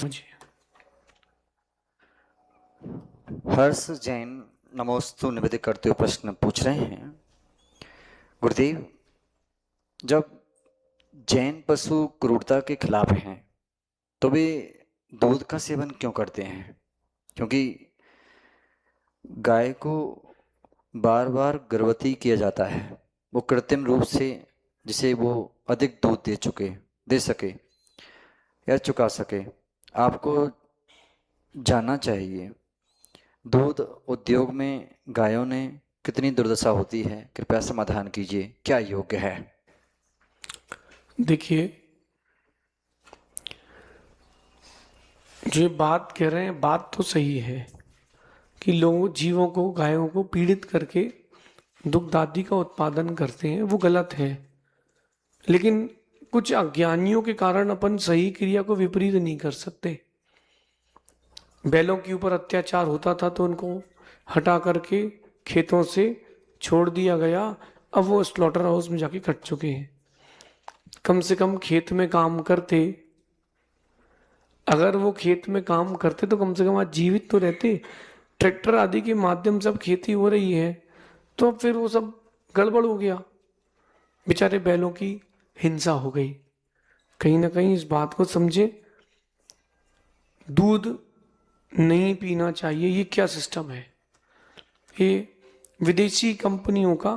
मुझे हर्ष जैन नमोस्तु निवेदित करते हुए प्रश्न पूछ रहे हैं। गुरुदेव, जब जैन पशु क्रूरता के खिलाफ हैं तो वे दूध का सेवन क्यों करते हैं? क्योंकि गाय को बार बार गर्भवती किया जाता है, वो कृत्रिम रूप से, जिसे वो अधिक दूध दे सके या चुका सके। आपको जानना चाहिए, दूध उद्योग में गायों ने कितनी दुर्दशा होती है। कृपया समाधान कीजिए, क्या योग्य है? देखिए, जो ये बात कह रहे हैं बात तो सही है कि लोग जीवों को, गायों को पीड़ित करके दुग्ध आदि का उत्पादन करते हैं, वो गलत है। लेकिन कुछ अज्ञानियों के कारण अपन सही क्रिया को विपरीत नहीं कर सकते। बैलों के ऊपर अत्याचार होता था तो उनको हटा करके खेतों से छोड़ दिया गया, अब वो स्लॉटर हाउस में जाके कट चुके हैं। कम से कम खेत में काम करते, अगर वो खेत में काम करते तो कम से कम आज जीवित तो रहते। ट्रैक्टर आदि के माध्यम से अब खेती हो रही है तो अब फिर वो सब गड़बड़ हो गया, बेचारे बैलों की हिंसा हो गई। कहीं ना कहीं इस बात को समझे, दूध नहीं पीना चाहिए। ये क्या सिस्टम है? ये विदेशी कंपनियों का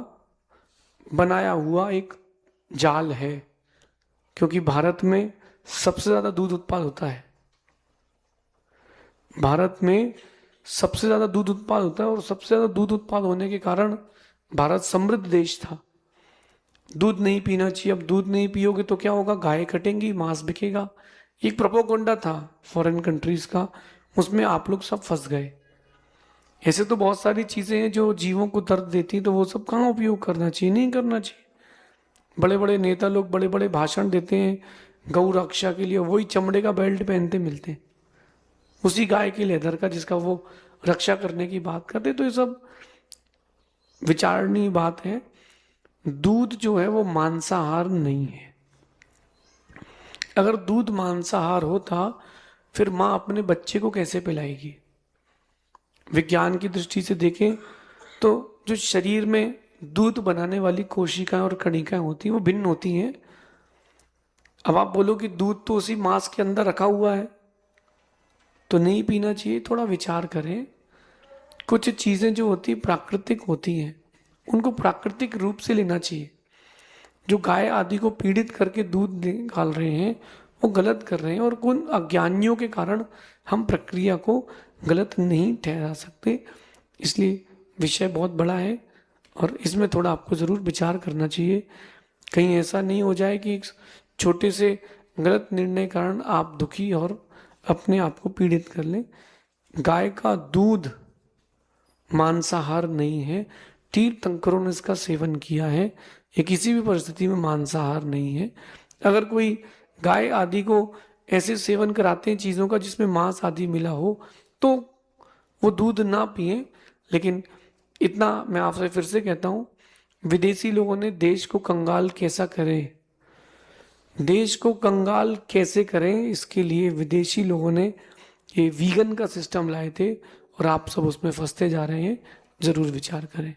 बनाया हुआ एक जाल है, क्योंकि भारत में सबसे ज़्यादा दूध उत्पाद होता है। भारत में सबसे ज़्यादा दूध उत्पाद होता है और सबसे ज़्यादा दूध उत्पाद होने के कारण भारत समृद्ध देश था। दूध नहीं पीना चाहिए। अब दूध नहीं पियोगे तो क्या होगा? गाय कटेंगी, मांस बिकेगा। एक प्रोपोगंडा था फॉरेन कंट्रीज का, उसमें आप लोग सब फंस गए। ऐसे तो बहुत सारी चीज़ें हैं जो जीवों को दर्द देती, तो वो सब कहाँ उपयोग करना चाहिए? नहीं करना चाहिए। बड़े बड़े नेता लोग बड़े बड़े भाषण देते हैं गौ रक्षा के लिए, वही चमड़े का बेल्ट पहनते मिलते हैं, उसी गाय के लेदर का जिसका वो रक्षा करने की बात करते। तो ये सब विचारणीय बात है। दूध जो है वो मांसाहार नहीं है। अगर दूध मांसाहार होता फिर माँ अपने बच्चे को कैसे पिलाएगी? विज्ञान की दृष्टि से देखें तो जो शरीर में दूध बनाने वाली कोशिकाएं और कणिकाएं होती हैं वो भिन्न होती हैं। अब आप बोलो कि दूध तो उसी मांस के अंदर रखा हुआ है तो नहीं पीना चाहिए। थोड़ा विचार करें। कुछ चीज़ें जो होती प्राकृतिक होती हैं उनको प्राकृतिक रूप से लेना चाहिए। जो गाय आदि को पीड़ित करके दूध निकाल रहे हैं वो गलत कर रहे हैं, और उन अज्ञानियों के कारण हम प्रक्रिया को गलत नहीं ठहरा सकते। इसलिए विषय बहुत बड़ा है और इसमें थोड़ा आपको ज़रूर विचार करना चाहिए। कहीं ऐसा नहीं हो जाए कि एक छोटे से गलत निर्णय कारण आप दुखी और अपने आप को पीड़ित कर लें। गाय का दूध मांसाहार नहीं है। तीर्थंकरों ने इसका सेवन किया है। ये किसी भी परिस्थिति में मांसाहार नहीं है। अगर कोई गाय आदि को ऐसे सेवन कराते हैं चीज़ों का जिसमें मांस आदि मिला हो तो वो दूध ना पिए। लेकिन इतना मैं आपसे फिर से कहता हूँ, विदेशी लोगों ने देश को कंगाल कैसा करें, देश को कंगाल कैसे करें, इसके लिए विदेशी लोगों ने ये वीगन का सिस्टम लाए थे और आप सब उसमें फंसते जा रहे हैं। ज़रूर विचार करें।